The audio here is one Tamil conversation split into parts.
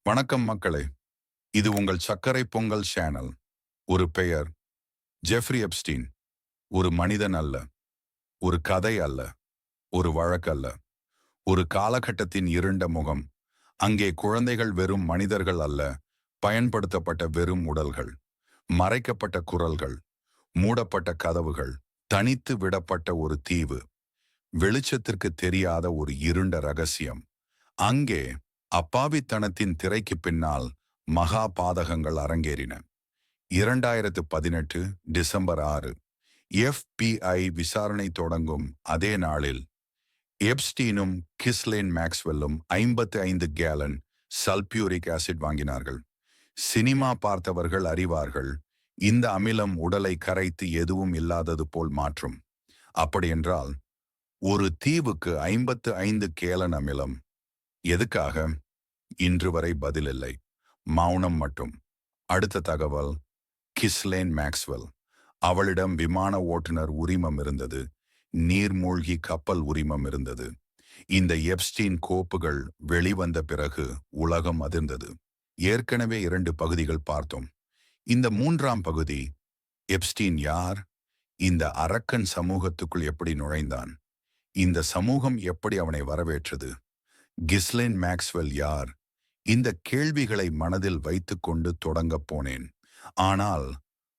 வணக்கம் மக்களே. இது உங்கள் சர்க்கரை பொங்கல் சேனல். ஒரு பெயர் ஜெஃப்ரி எப்ஸ்டீன். ஒரு மனிதன் அல்ல, ஒரு கதை அல்ல, ஒரு வழக்கு அல்ல. ஒரு காலகட்டத்தின் இருண்ட முகம். அங்கே குழந்தைகள் வெறும் மனிதர்கள் அல்ல, பயன்படுத்தப்பட்ட வெறும் உடல்கள், மறைக்கப்பட்ட குரல்கள், மூடப்பட்ட கதவுகள், தனித்து விடப்பட்ட ஒரு தீவு, வெளிச்சத்திற்கு தெரியாத ஒரு இருண்ட ரகசியம். அங்கே அப்பாவித்தனத்தின் திரைக்கு பின்னால் மகா பாதகங்கள் அரங்கேறின. 2018 டிசம்பர் 6 FBI விசாரணை தொடங்கும் அதே நாளில் எப்ஸ்டீனும் கிஸ்லேன் மேக்ஸ்வெல்லும் 55 கேலன் சல்பியூரிக் ஆசிட் வாங்கினார்கள். சினிமா பார்த்தவர்கள் அறிவார்கள், இந்த அமிலம் உடலை கரைத்து எதுவும் இல்லாதது போல் மாற்றும். அப்படியென்றால் ஒரு தீவுக்கு 55 கேலன் அமிலம் எதுக்காக? இன்று வரை பதில் இல்லை, மௌனம் மட்டும். அடுத்த தகவல், கிஸ்லேன் மேக்ஸ்வெல். அவளிடம் விமான ஓட்டுநர் உரிமம் இருந்தது, நீர்மூழ்கி கப்பல் உரிமம் இருந்தது. இந்த எப்ஸ்டீன் கோப்புகள் வெளிவந்த பிறகு உலகம் அதிர்ந்தது. ஏற்கனவே 2 பகுதிகள் பார்த்தோம். இந்த 3ஆம் பகுதி, எப்ஸ்டீன் யார்? இந்த அரக்கன் சமூகத்துக்குள் எப்படி நுழைந்தான்? இந்த சமூகம் எப்படி அவனை வரவேற்றது? கிஸ்லேன் மேக்ஸ்வெல் யார்? இந்த கேள்விகளை மனதில் வைத்துக்கொண்டு தொடங்கப் போனேன். ஆனால்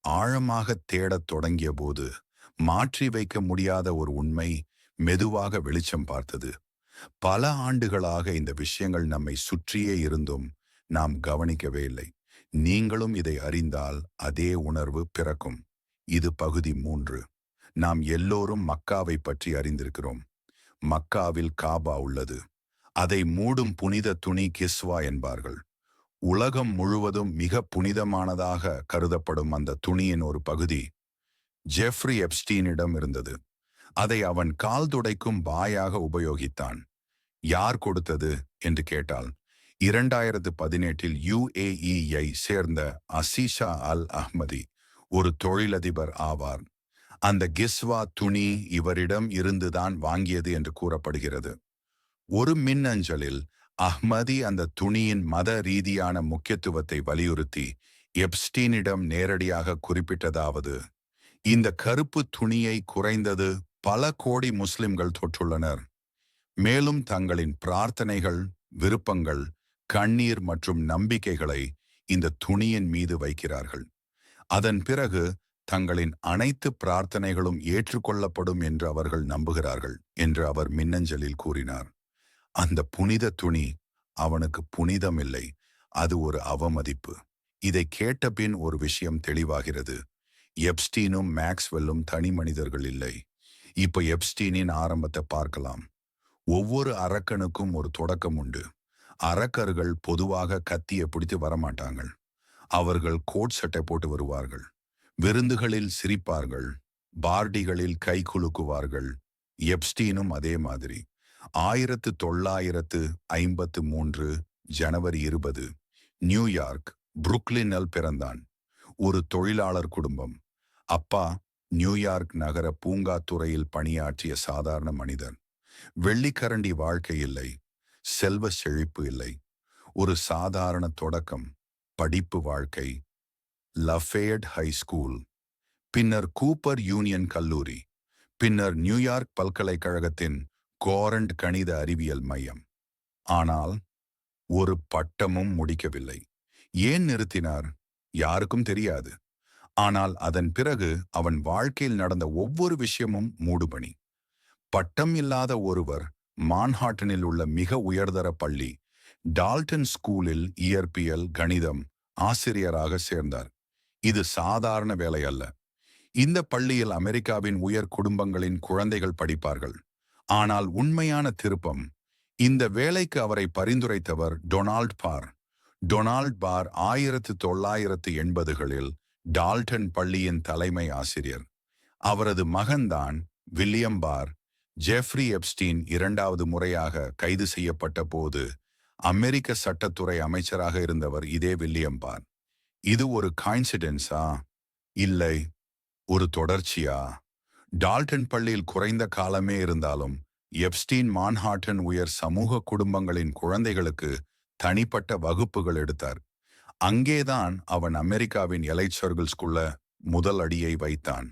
ஆழமாக தேடத் தொடங்கிய போது மாற்றி வைக்க முடியாத ஒரு உண்மை மெதுவாக வெளிச்சம் பார்த்தது. பல ஆண்டுகளாக இந்த விஷயங்கள் நம்மை சுற்றியே இருந்தும் நாம் கவனிக்கவே இல்லை. நீங்களும் இதை அறிந்தால் அதே உணர்வு பிறக்கும். இது பகுதி 3. நாம் எல்லோரும் மக்காவை பற்றி அறிந்திருக்கிறோம். மக்காவில் காபா உள்ளது. அதை மூடும் புனித துணி கிஸ்வா என்பார்கள். உலகம் முழுவதும் மிக புனிதமானதாக கருதப்படும் அந்த துணியின் ஒரு பகுதி ஜெஃப்ரி எப்ஸ்டீனிடம் இருந்தது. அதை அவன் கால் துடைக்கும் பாயாக உபயோகித்தான். யார் கொடுத்தது என்று கேட்டால், 2018 UAE-ஐ சேர்ந்த அசீஷா அல் அஹ்மதி ஒரு தொழிலதிபர் ஆவார். அந்த கிஸ்வா துணி இவரிடம் இருந்துதான் வாங்கியது என்று கூறப்படுகிறது. ஒரு மின்னஞ்சலில் அஹ்மதி அந்த துணியின் மத ரீதியான முக்கியத்துவத்தை வலியுறுத்தி எப்ஸ்டீனிடம் நேரடியாக குறிப்பிட்டதாவது, இந்த கருப்பு துணியை குறைந்தது பல கோடி முஸ்லிம்கள் தொற்றுள்ளனர். மேலும் தங்களின் பிரார்த்தனைகள், விருப்பங்கள், கண்ணீர் மற்றும் நம்பிக்கைகளை இந்த துணியின் மீது வைக்கிறார்கள். அதன் பிறகு தங்களின் அனைத்து பிரார்த்தனைகளும் ஏற்றுக்கொள்ளப்படும் என்று அவர்கள் நம்புகிறார்கள் என்று அவர் மின்னஞ்சலில் கூறினார். அந்த புனித துணி அவனுக்கு புனிதமில்லை, அது ஒரு அவமதிப்பு. இதை கேட்டபின் ஒரு விஷயம் தெளிவாகிறது. எப்ஸ்டீனும் மேக்ஸ்வெல்லும் தனி மனிதர்கள் இல்லை. இப்ப எப்ஸ்டீனின் ஆரம்பத்தை பார்க்கலாம். ஒவ்வொரு அரக்கனுக்கும் ஒரு தொடக்கம் உண்டு. அரக்கர்கள் பொதுவாக கத்தியை பிடித்து வரமாட்டாங்கள். அவர்கள் கோட் சட்டை போட்டு வருவார்கள். விருந்துகளில் சிரிப்பார்கள், பார்டிகளில் கை குலுக்குவார்கள். எப்ஸ்டீனும் அதே மாதிரி. 1953 ஜனவரி 20 நியூயார்க் புருக்லினில் பிறந்தான். ஒரு தொழிலாளர் குடும்பம். அப்பா நியூயார்க் நகர பூங்கா துறையில் பணியாற்றிய சாதாரண மனிதர். வெள்ளிக்கரண்டி வாழ்க்கை இல்லை, செல்வ செழிப்பு இல்லை. ஒரு சாதாரண தொடக்கம், படிப்பு வாழ்க்கை. லஃபேயட் ஹை ஸ்கூல், பின்னர் கூப்பர் யூனியன் கல்லூரி, பின்னர் நியூயார்க் பல்கலைக்கழகத்தின் கோரண்ட் கணித அறிவியல் மையம். ஆனால் ஒரு பட்டமும் முடிக்கவில்லை. ஏன் நிறுத்தினார்? யாருக்கும் தெரியாது. ஆனால் அதன் பிறகு அவன் வாழ்க்கையில் நடந்த ஒவ்வொரு விஷயமும் மூடுபனி. பட்டம் இல்லாத ஒருவர் மான்ஹாட்டனில் உள்ள மிக உயர்தர பள்ளி டால்டன் ஸ்கூலில் இயற்பியல் கணிதம் ஆசிரியராக சேர்ந்தார். இது சாதாரண வேலை அல்ல. இந்த பள்ளியில் அமெரிக்காவின் உயர் குடும்பங்களின் குழந்தைகள் படிப்பார்கள். ஆனால் உண்மையான திருப்பம், இந்த வேலைக்கு அவரை பரிந்துரைத்தவர் டொனால்ட் பார். டொனால்ட் பார் 1980களில் டால்டன் பள்ளியின் தலைமை ஆசிரியர். அவரது மகன்தான் வில்லியம் பார். ஜெஃப்ரி எப்ஸ்டீன் 2வது முறையாக கைது செய்யப்பட்ட போது அமெரிக்க சட்டத்துறை அமைச்சராக இருந்தவர் இதே வில்லியம் பார். இது ஒரு காயின்சிடென்ஸா? இல்லை. ஒரு தொடர்ச்சியா? டால்டன் பள்ளியில் குறைந்த காலமே இருந்தாலும் எப்ஸ்டீன் மான்ஹாட்டன் உயர் சமூக குடும்பங்களின் குழந்தைகளுக்கு தனிப்பட்ட வகுப்புகள் எடுத்தார். அங்கேதான் அவன் அமெரிக்காவின் எலைட் சர்க்கிள்ஸ்குள்ள முதல் அடியை வைத்தான்.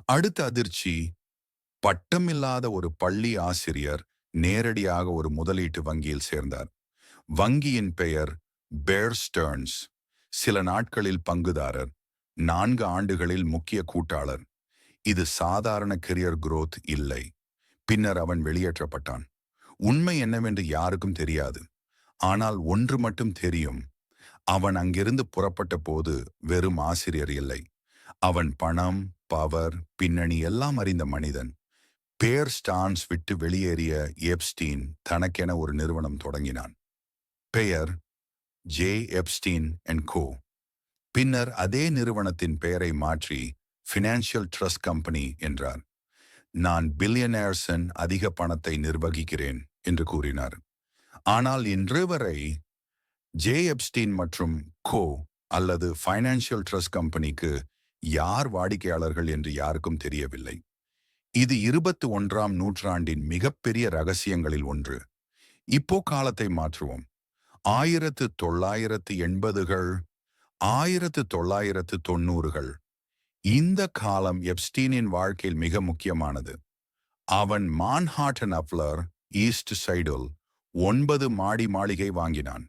அடுத்த அதிர்ச்சி, பட்டமில்லாத ஒரு பள்ளி ஆசிரியர் நேரடியாக ஒரு முதலீட்டு வங்கியில் சேர்ந்தார். வங்கியின் பெயர் பேர் ஸ்டர்ன்ஸ். சில நாட்களில் பங்குதாரர், 4 ஆண்டுகளில் முக்கிய கூட்டாளர். இது சாதாரண கெரியர் growth இல்லை. பின்னர் அவன் வெளியேற்றப்பட்டான். உண்மை என்னவென்று யாருக்கும் தெரியாது. ஆனால் ஒன்று மட்டும் தெரியும். அவன் அங்கிருந்து புறப்பட்ட போது வெறும் ஆசிரியர் இல்லை. அவன் பணம், பவர், பின்னணி எல்லாம் அறிந்த மனிதன். பேர் ஸ்டான்ஸ் விட்டு வெளியேறிய எப்ஸ்டீன் தனக்கென ஒரு நிறுவனம் தொடங்கினான். பெயர் ஜே எப்ஸ்டீன் அண்ட் கோ. பின்னர் அதே நிறுவனத்தின் பெயரை மாற்றி ஃபினான்ஷியல் ட்ரஸ்ட் கம்பெனி என்றார். நான் பில்லியனேர்ஸின் அதிக பணத்தை நிர்வகிக்கிறேன் என்று கூறினார். ஆனால் இன்று வரை ஜே எப்ஸ்டீன் மற்றும் கோ அல்லது ஃபைனான்ஷியல் ட்ரஸ்ட் கம்பெனிக்கு யார் வாடிக்கையாளர்கள் என்று யாருக்கும் தெரியவில்லை. இது 21ஆம் நூற்றாண்டின் மிகப்பெரிய ரகசியங்களில் ஒன்று. இப்போ காலத்தை மாற்றுவோம். 1980கள், 1990கள். இந்த காலம் எப்ஸ்டீனின் வாழ்க்கையில் மிக முக்கியமானது. அவன் மான்ஹாட்டன் அப்லர் ஈஸ்ட் சைடில் 9 மாடி மாளிகை வாங்கினான்.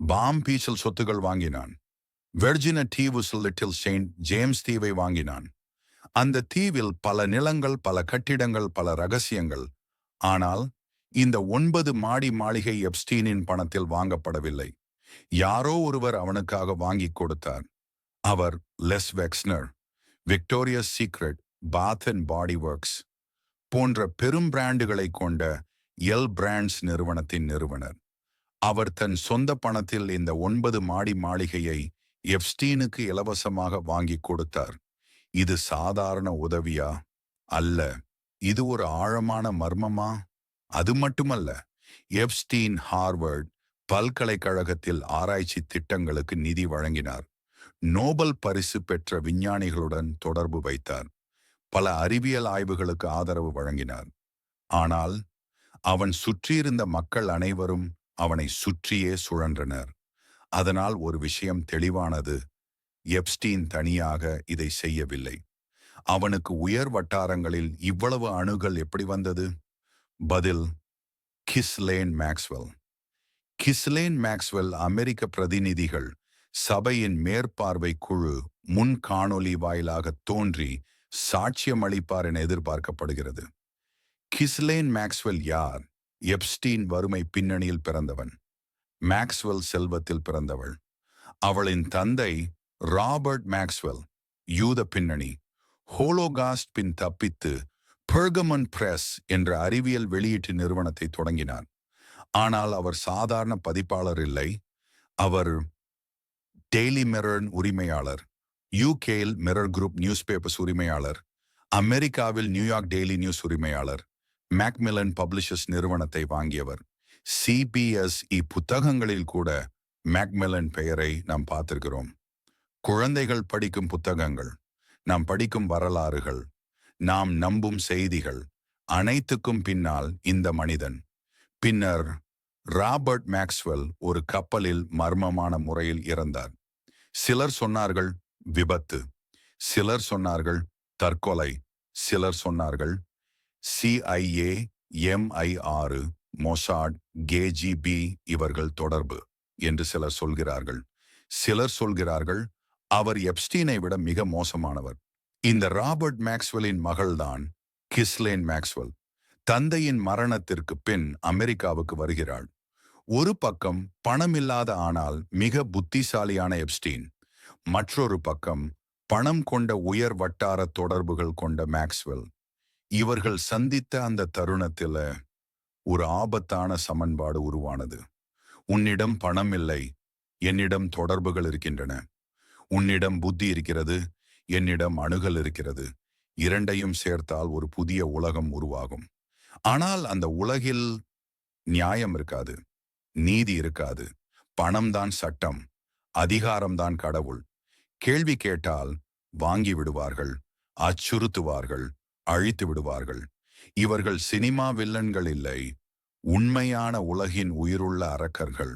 பாம் பீச்சில் சொத்துகள் வாங்கினான். வெர்ஜினா தீவுஸில் லிட்டில் செயின்ட் ஜேம்ஸ் தீவை வாங்கினான். அந்த தீவில் பல நிலங்கள், பல கட்டிடங்கள், பல ரகசியங்கள். ஆனால் இந்த 9 மாடி மாளிகை எப்ஸ்டீனின் பணத்தில் வாங்கப்படவில்லை. யாரோ ஒருவர் அவனுக்காக வாங்கி கொடுத்தார். அவர் Les Wexner, Victoria's Secret, Bath and Body Works போன்ற பெரும் பிராண்டுகளை கொண்ட எல் பிராண்ட்ஸ் நிறுவனத்தின் நிறுவனர். அவர் தன் சொந்த பணத்தில் இந்த 9 மாடி மாளிகையை எப்ஸ்டீனுக்கு இலவசமாக வாங்கி கொடுத்தார். இது சாதாரண உதவியா? அல்ல. இது ஒரு ஆழமான மர்மமா? அது மட்டுமல்ல, எப்ஸ்டீன் ஹார்வர்ட் பல்கலைக்கழகத்தில் ஆராய்ச்சி திட்டங்களுக்கு நிதி வழங்கினார். நோபல் பரிசு பெற்ற விஞ்ஞானிகளுடன் தொடர்பு வைத்தார். பல அறிவியல் ஆய்வுகளுக்கு ஆதரவு வழங்கினார். ஆனால் அவன் சுற்றியிருந்த மக்கள் அனைவரும் அவனை சுற்றியே சுழன்றனர். அதனால் ஒரு விஷயம் தெளிவானது. எப்ஸ்டீன் தனியாக இதை செய்யவில்லை. அவனுக்கு உயர் வட்டாரங்களில் இவ்வளவு அணுகல் எப்படி வந்தது? பதில், கிஸ்லேன் மேக்ஸ்வெல். கிஸ்லேன் மேக்ஸ்வெல் அமெரிக்க பிரதிநிதிகள் சபையின் மேற்பார்வை குழு முன் காணொலி வாயிலாக தோன்றி சாட்சியம் அளிப்பார் என எதிர்பார்க்கப்படுகிறது. கிஸ்லேன் மேக்ஸ்வெல் யார்? எப்ஸ்டீன் வறுமை பின்னணியில் பிறந்தவன். மேக்ஸ்வெல் செல்வத்தில் பிறந்தவள். அவளின் தந்தை ராபர்ட் மேக்ஸ்வெல் யூத பின்னணி. ஹோலோகாஸ்ட் பின் தப்பித்து பெர்கமன் பிரஸ் என்ற அறிவியல் வெளியீட்டு நிறுவனத்தை தொடங்கினார். ஆனால் அவர் சாதாரண பதிப்பாளர் இல்லை. அவர் டெய்லி மிரர் உரிமையாளர், யூகேயில் மிரர் குரூப் நியூஸ் பேப்பர்ஸ் உரிமையாளர், அமெரிக்காவில் நியூயார்க் டெய்லி நியூஸ் உரிமையாளர், மேக்மில்லன் பப்ளிஷர்ஸ் நிறுவனத்தை வாங்கியவர். சிபிஎஸ்இ புத்தகங்களில் கூட மேக்மில்லன் பெயரை நாம் பார்த்திருக்கிறோம். குழந்தைகள் படிக்கும் புத்தகங்கள், நாம் படிக்கும் வரலாறுகள், நாம் நம்பும் செய்திகள் அனைத்துக்கும் பின்னால் இந்த மனிதன். பின்னர் ராபர்ட் மேக்ஸ்வெல் ஒரு கப்பலில் மர்மமான முறையில் இறந்தார். சிலர் சொன்னார்கள் விபத்து, சிலர் சொன்னார்கள் தற்கொலை, சிலர் சொன்னார்கள் CIA, MI6, மொசாட், KGB இவர்கள் தொடர்பு என்று சிலர் சொல்கிறார்கள். சிலர் சொல்கிறார்கள் அவர் எப்ஸ்டீனை விட மிக மோசமானவர். இந்த ராபர்ட் மேக்ஸ்வெல்லின் மகள்தான் கிஸ்லேன் மேக்ஸ்வெல். தந்தையின் மரணத்திற்கு பின் அமெரிக்காவுக்கு வருகிறாள். ஒரு பக்கம் பணமில்லாத ஆனால் மிக புத்திசாலியான எப்ஸ்டீன், மற்றொரு பக்கம் பணம் கொண்ட உயர் வட்டார தொடர்புகள் கொண்ட மேக்ஸ்வெல். இவர்கள் சந்தித்த அந்த தருணத்தில் ஒரு ஆபத்தான சமன்பாடு உருவானது. உன்னிடம் பணம் இல்லை, என்னிடம் தொடர்புகள் இருக்கின்றன. உன்னிடம் புத்தி இருக்கிறது, என்னிடம் அணுகல் இருக்கிறது. இரண்டையும் சேர்த்தால் ஒரு புதிய உலகம் உருவாகும். ஆனால் அந்த உலகில் நியாயம் இருக்காது, நீதி இருக்காது. பணம்தான் சட்டம், அதிகாரம்தான் கடவுள். கேள்வி கேட்டால் வாங்கி விடுவார்கள், அச்சுறுத்துவார்கள், அழித்து விடுவார்கள். இவர்கள் சினிமா வில்லன்கள் இல்லை, உண்மையான உலகின் உயிருள்ள அரக்கர்கள்.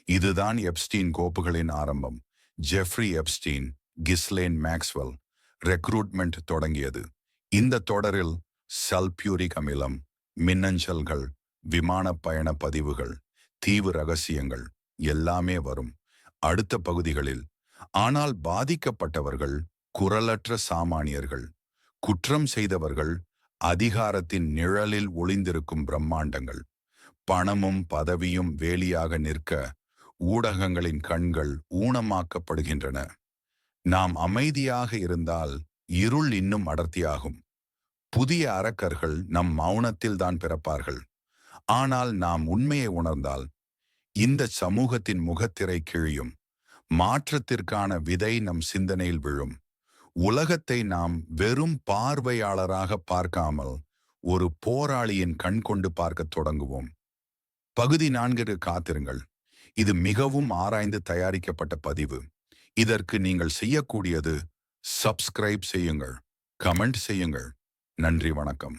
இதுதான் எப்ஸ்டீன் கோப்புகளின் ஆரம்பம். ஜெஃப்ரி எப்ஸ்டீன், கிஸ்லேன் மேக்ஸ்வெல் ரெக்ரூட்மெண்ட் தொடங்கியது. இந்த தொடரில் சல்பியூரிக் அமிலம், மின்னஞ்சல்கள், விமான பயண பதிவுகள், தீவு ரகசியங்கள் எல்லாமே வரும் அடுத்த பகுதிகளில். ஆனால் பாதிக்கப்பட்டவர்கள் குரலற்ற சாமானியர்கள், குற்றம் செய்தவர்கள், அதிகாரத்தின் நிழலில் ஒளிந்திருக்கும் பிரம்மாண்டங்கள். பணமும் பதவியும் வேலியாக நிற்க ஊடகங்களின் கண்கள் ஊனமாக்கப்படுகின்றன. நாம் அமைதியாக இருந்தால் இருள் இன்னும் அடர்த்தியாகும். புதிய அரக்கர்கள் நம் மௌனத்தில் தான் பிறப்பார்கள். ஆனால் நாம் உண்மையை உணர்ந்தால் இந்த சமூகத்தின் முகத்திரை கிழியும். மாற்றத்திற்கான விதை நம் சிந்தனையில் விழும். உலகத்தை நாம் வெறும் பார்வையாளராக பார்க்காமல் ஒரு போராளியின் கண் கொண்டு பார்க்கத் தொடங்குவோம். பகுதி 4 காத்திருங்கள். இது மிகவும் ஆராய்ந்து தயாரிக்கப்பட்ட பதிவு. இதற்கு நீங்கள் செய்யக்கூடியது சப்ஸ்கிரைப் செய்யுங்கள், கமெண்ட் செய்யுங்கள். நன்றி, வணக்கம்.